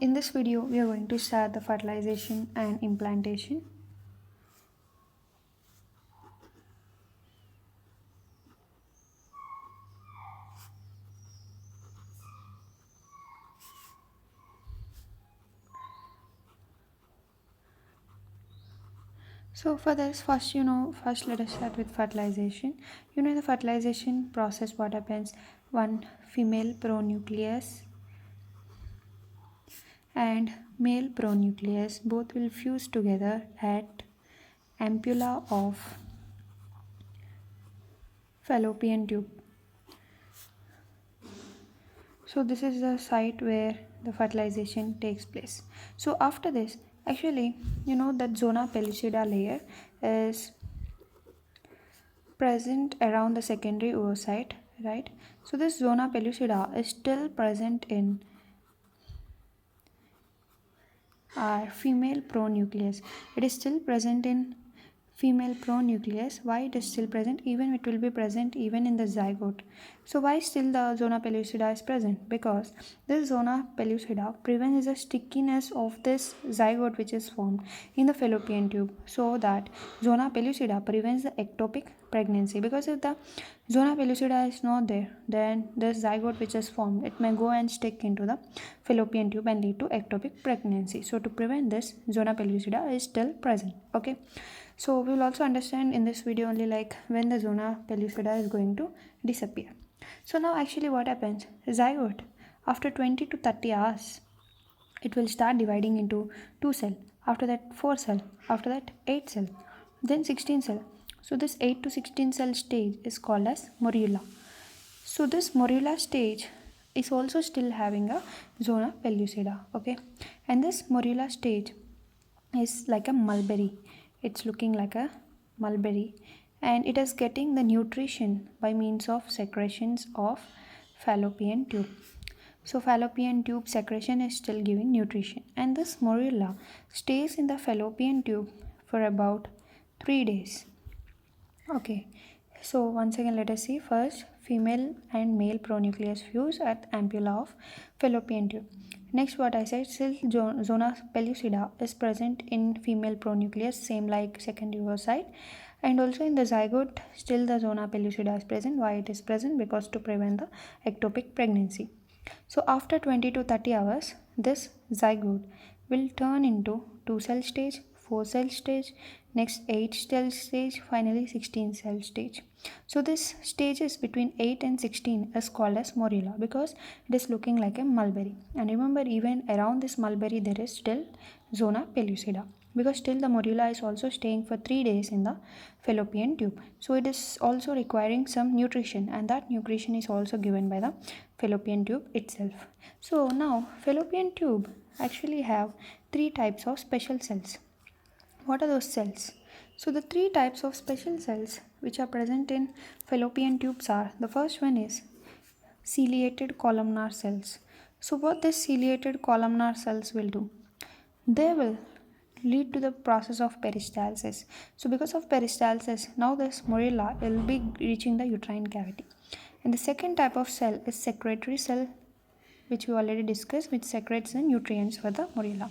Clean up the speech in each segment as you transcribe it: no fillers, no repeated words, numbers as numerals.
in this video we are going to start the fertilization and implantation. So for this, first let us start with fertilization. The fertilization process, what happens: one female pronucleus and male pronucleus both will fuse together at ampulla of fallopian tube. So this is the site where the fertilization takes place. So after this, actually, that zona pellucida layer is present around the secondary oocyte, right? So this zona pellucida is still present in our female pronucleus. It is still present in female pronucleus. Why it is still present? Even it will be present even in the zygote. So why still the zona pellucida is present? Because this zona pellucida prevents the stickiness of this zygote which is formed in the fallopian tube, so that zona pellucida prevents the ectopic pregnancy. Because if the zona pellucida is not there, then this zygote which is formed, it may go and stick into the fallopian tube and lead to ectopic pregnancy. So to prevent this, zona pellucida is still present. Okay, so we will also understand in this video only like when the zona pellucida is going to disappear. So now actually what happens, zygote after 20 to 30 hours, it will start dividing into 2 cell, after that 4 cell, after that 8 cell, then 16 cell. So this 8 to 16 cell stage is called as morula. So this morula stage is also still having a zona pellucida. Okay, and this morula stage is like a mulberry. It's looking like a mulberry, and it is getting the nutrition by means of secretions of fallopian tube. So fallopian tube secretion is still giving nutrition, and this morula stays in the fallopian tube for about 3 days. Okay, so once again let us see. First, female and male pronucleus fuse at ampulla of fallopian tube. Next, what I said, still zona pellucida is present in female pronucleus, same like secondary oocyte, and also in the zygote still the zona pellucida is present. Why it is present? Because to prevent the ectopic pregnancy. So after 20 to 30 hours, this zygote will turn into 2 cell stage, 4 cell stage, next 8 cell stage, finally 16 cell stage. So this stages between 8 and 16 is called as morula because it is looking like a mulberry. And remember, even around this mulberry there is still zona pellucida, because still the morula is also staying for 3 days in the fallopian tube. So it is also requiring some nutrition, and that nutrition is also given by the fallopian tube itself. So now fallopian tube actually have 3 types of special cells. What are those cells? So the 3 types of special cells which are present in fallopian tubes are, the first one is ciliated columnar cells. So what these ciliated columnar cells will do? They will lead to the process of peristalsis. So because of peristalsis, now this morula will be reaching the uterine cavity. And the second type of cell is secretory cell, which we already discussed, which secretes the nutrients for the morula.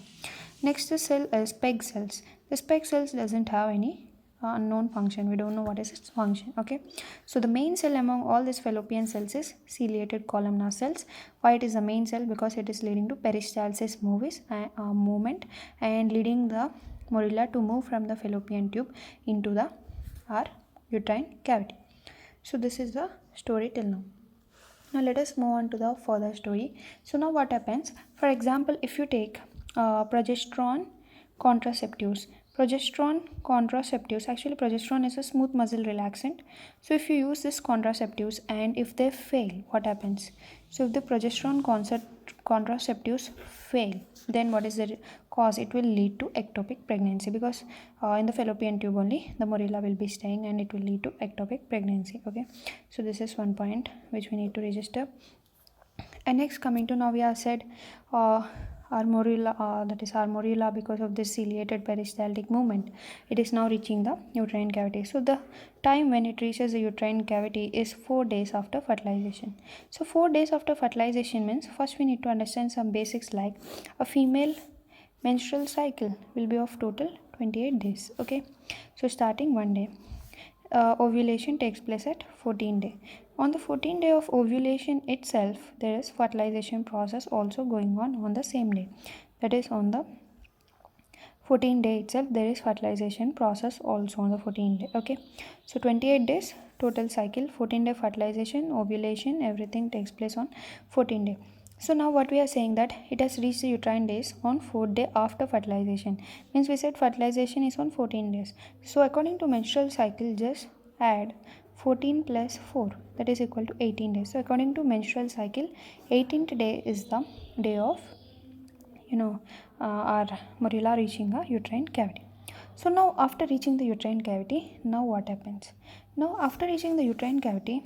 Next cell is PEG cells. This PEG cells doesn't have any unknown function. We don't know what is its function. Okay, so the main cell among all these fallopian cells is ciliated columnar cells. Why it is the main cell? Because it is leading to peristalsis movement and leading the morula to move from the fallopian tube into the our uterine cavity. So this is the story till now. Now let us move on to the further story. So now what happens? For example, if you take progesterone contraceptives. Actually progesterone is a smooth muscle relaxant. So if you use this contraceptives and if they fail, what happens? So if the progesterone contraceptives fail, then what is the cause? It will lead to ectopic pregnancy, because in the fallopian tube only the morula will be staying and it will lead to ectopic pregnancy. Okay, so this is one point which we need to register. And next, coming to now, we have said armorula, because of this ciliated peristaltic movement, it is now reaching the uterine cavity. So the time when it reaches the uterine cavity is 4 days after fertilization. So 4 days after fertilization means, first we need to understand some basics, like a female menstrual cycle will be of total 28 days. Okay, so starting one day, ovulation takes place at 14th day. On the 14th day of ovulation itself, there is fertilization process also going on the same day. That is, on the 14th day itself, there is fertilization process also on the 14th day. Okay, so 28 days total cycle, 14 day fertilization, ovulation, everything takes place on 14th day. So now what we are saying, that it has reached the uterine days on 4th day after fertilization. Means we said fertilization is on 14 days. So according to menstrual cycle, just add 14 plus 4, that is equal to 18 days. So according to menstrual cycle, 18th day is the day of our morula reaching a uterine cavity. So now after reaching the uterine cavity, now what happens? Now after reaching the uterine cavity,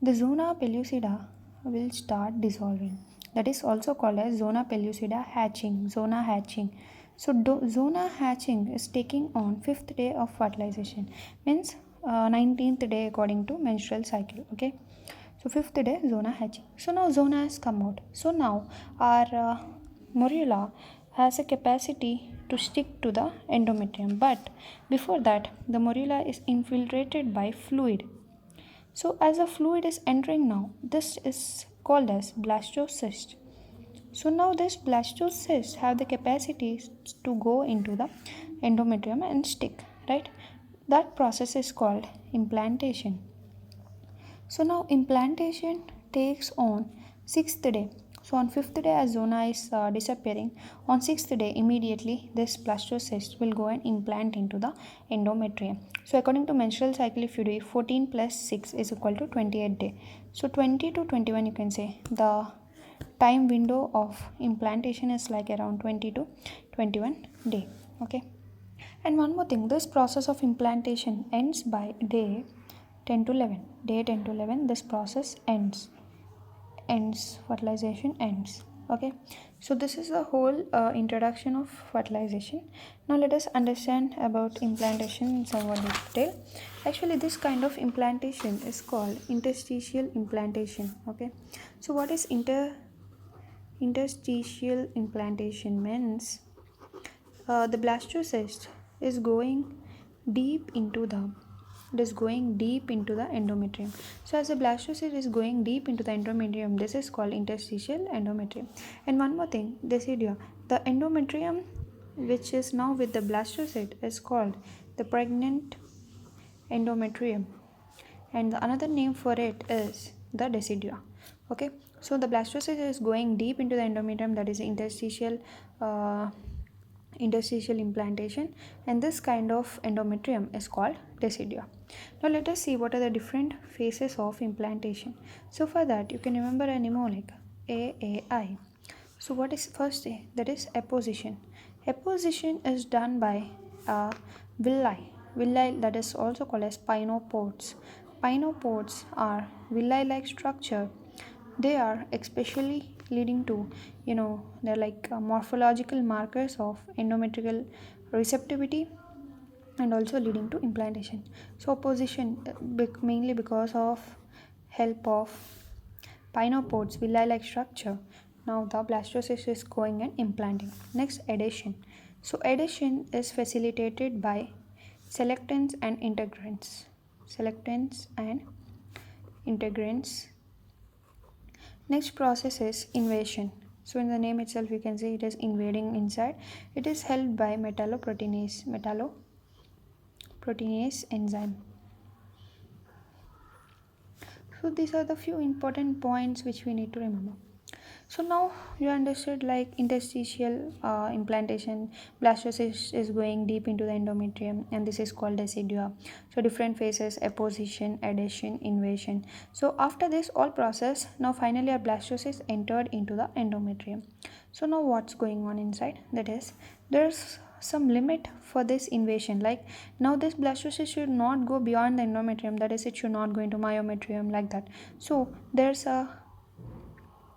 the zona pellucida will start dissolving. That is also called as zona pellucida hatching, zona hatching. So zona hatching is taking on 5th day of fertilization, means 19th day according to menstrual cycle. Okay, so 5th day zona hatching. So now zona has come out. So now our morula has a capacity to stick to the endometrium, but before that the morula is infiltrated by fluid. So as a fluid is entering now, this is called as blastocyst. So now this blastocysts have the capacity to go into the endometrium and stick, right? That process is called implantation. So now implantation takes on 6th day. So on 5th day, as zona is disappearing, on 6th day immediately this blastocyst will go and implant into the endometrium. So according to menstrual cycle, if you do it, 14 plus 6 is equal to 28 day. So 20 to 21, you can say the time window of implantation is like around 20 to 21 day. Okay, and one more thing, this process of implantation ends by day 10 to 11. Day 10 to 11, this process ends, fertilization ends. Okay, so this is the whole introduction of fertilization. Now let us understand about implantation in somewhat detail. Actually, this kind of implantation is called interstitial implantation. Okay, so what is interstitial implantation? Means the blastocyst is going deep into the endometrium. So as the blastocyst is going deep into the endometrium, this is called interstitial endometrium. And one more thing, decidua, the endometrium which is now with the blastocyst is called the pregnant endometrium, and the another name for it is the decidua. Okay, so the blastocyst is going deep into the endometrium, that is interstitial implantation, and this kind of endometrium is called decidua. Now let us see what are the different phases of implantation. So for that, you can remember a mnemonic AAI. So what is first A? That is apposition. Apposition is done by villi, that is also called as spinopods. Spinopods are villi like structure. They are especially leading to, they're like morphological markers of endometrial receptivity, and also leading to implantation. So opposition mainly because of help of pinopods, villi like structure. Now the blastocyst is going and implanting. Next, adhesion. So adhesion is facilitated by selectants and integrants. Next process is invasion. So in the name itself, you can see it is invading inside. It is helped by metalloproteinase enzyme. So these are the few important points which we need to remember. So now you understood, like interstitial implantation, blastocyst is going deep into the endometrium, and this is called decidua. So different phases: apposition, adhesion, invasion. So after this all process, now finally a blastocyst entered into the endometrium. So now what's going on inside? That is, there's some limit for this invasion. Like now this blastocyst should not go beyond the endometrium, that is, it should not go into myometrium like that. So there's a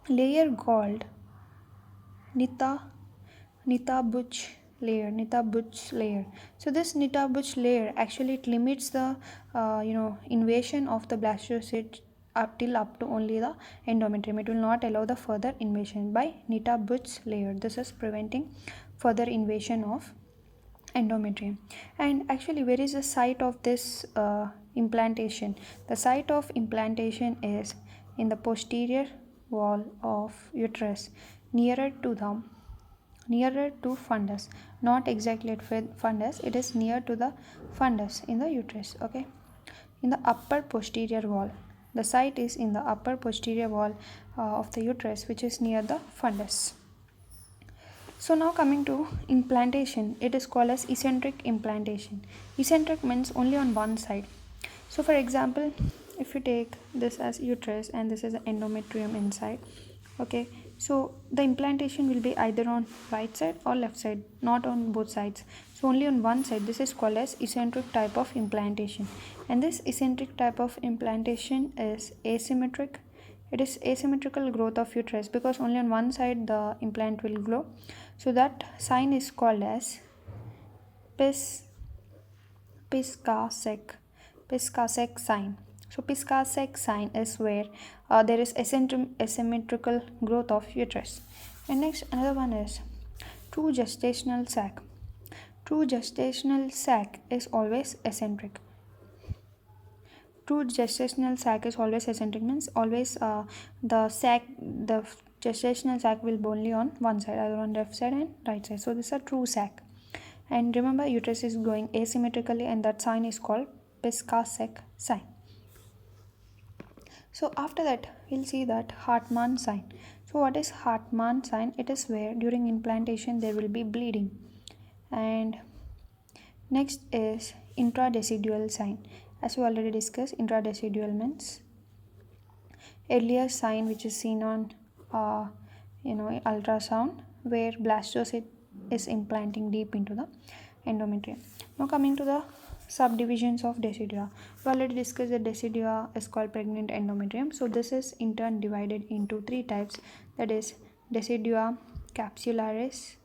layer called Nita-Butch layer. So this Nita-Butch layer actually it limits the invasion of the blastocyst up to only the endometrium. It will not allow the further invasion by Nita-Butch layer. This is preventing further invasion of endometrium. And actually, where is the site of this implantation? The site of implantation is in the posterior wall of uterus, nearer to fundus, not exactly at fundus, it is near to the fundus in the uterus. Okay, in the upper posterior wall, the site is in the upper posterior wall of the uterus, which is near the fundus. So now coming to implantation, it is called as eccentric implantation. Eccentric means only on one side. So for example, if you take this as uterus and this is endometrium inside, okay, so the implantation will be either on right side or left side, not on both sides. So only on one side. This is called as eccentric type of implantation. And this eccentric type of implantation is asymmetric. It is asymmetrical growth of uterus because only on one side the implant will grow. So that sign is called as Piscasek sign. So Piscasek sign is where there is asymmetrical growth of uterus. And next another one is true gestational sac. True gestational sac is always eccentric. True gestational sac is always eccentric means always the gestational sac will be only on one side, either on left side and right side. So this is a true sac. And remember, uterus is growing asymmetrically, and that sign is called Piscasek sign. So after that, we'll see that Hartmann sign. So what is Hartmann sign? It is where during implantation there will be bleeding. And next is intradecidual sign. As we already discussed, intradecidual means earlier sign which is seen on ultrasound, where blastocyst is implanting deep into the endometrium. Now coming to the subdivisions of decidua. We already discussed that decidua is called pregnant endometrium. So this is in turn divided into three types, that is decidua capsularis,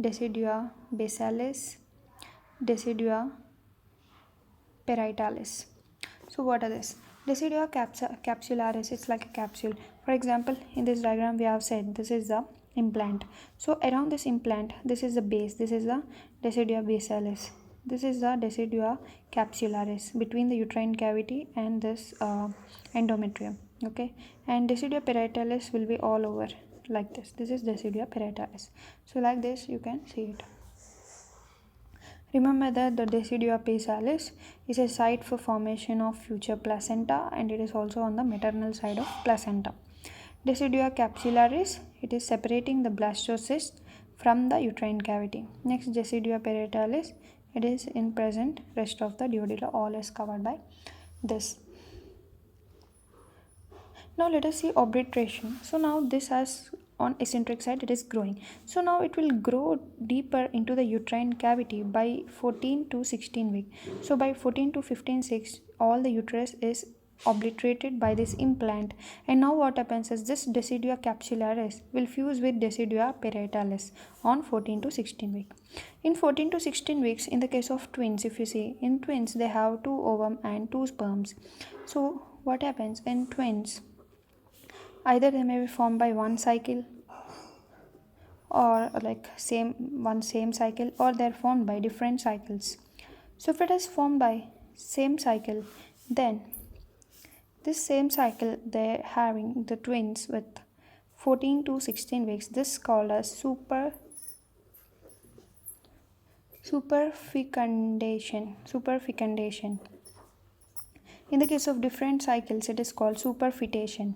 decidua basalis, decidua parietalis. So what are this? Decidua capsularis, it's like a capsule. For example, in this diagram we have said this is the implant. So around this implant, this is the base, this is the decidua basalis, this is the decidua capsularis between the uterine cavity and this endometrium. Okay, and decidua parietalis will be all over like this. This is decidua parietalis. So like this you can see it. Remember that the decidua basalis is a site for formation of future placenta, and it is also on the maternal side of placenta. Decidua capsularis, it is separating the blastocyst from the uterine cavity. Next, decidua parietalis, it is in present rest of the duodenum, all is covered by this. Now let us see obliteration. So now this has on eccentric side it is growing. So now it will grow deeper into the uterine cavity by 14 to 16 weeks. So by 14 to 15 weeks, all the uterus is obliterated by this implant, and now what happens is this decidua capsularis will fuse with decidua parietalis on 14 to 16 weeks. In 14 to 16 weeks, in the case of twins, if you see in twins they have 2 ovum and 2 sperms. So what happens in twins, either they may be formed by one cycle or like same cycle, or they're formed by different cycles. So if it is formed by same cycle, then this same cycle they're having the twins with 14 to 16 weeks. This is called as superfecundation. In the case of different cycles, it is called superfetation.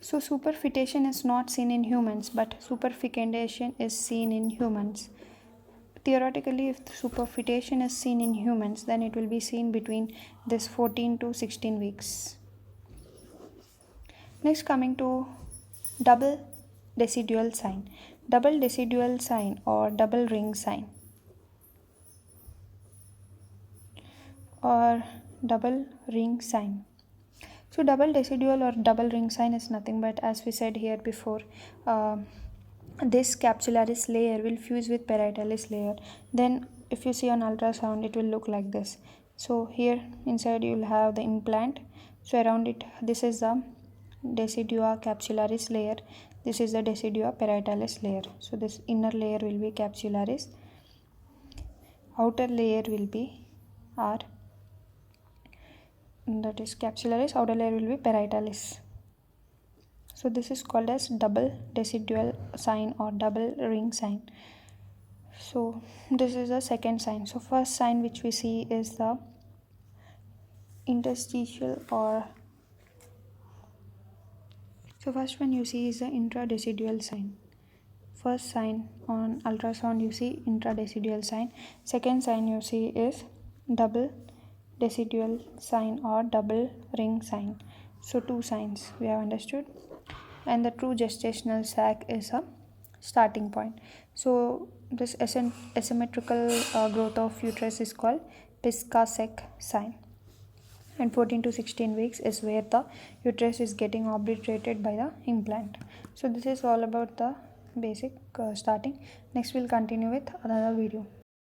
So superfetation is not seen in humans, but superfecundation is seen in humans. Theoretically, if superfetation is seen in humans, then it will be seen between this 14 to 16 weeks. Next, coming to double decidual sign. Double decidual sign or double ring sign or double ring sign. So double decidual or double ring sign is nothing but, as we said here before, this capsularis layer will fuse with parietalis layer. Then if you see on ultrasound, it will look like this. So here inside you will have the implant. So around it, this is the decidua capsularis layer, this is the decidua parietalis layer. So this inner layer will be capsularis, outer layer will be R, that is capsularis, outer layer will be parietalis. So this is called as double decidual sign or double ring sign. So this is the second sign. So first sign which we see is the interstitial, or so first one you see is the intradecidual sign. First sign on ultrasound you see intradecidual sign. Second sign you see is double decidual sign or double ring sign. So two signs we have understood. And the true gestational sac is a starting point. So this asymmetrical growth of uterus is called Pisca-Seck sign. And 14 to 16 weeks is where the uterus is getting obliterated by the implant. So this is all about the basic starting. Next we'll continue with another video.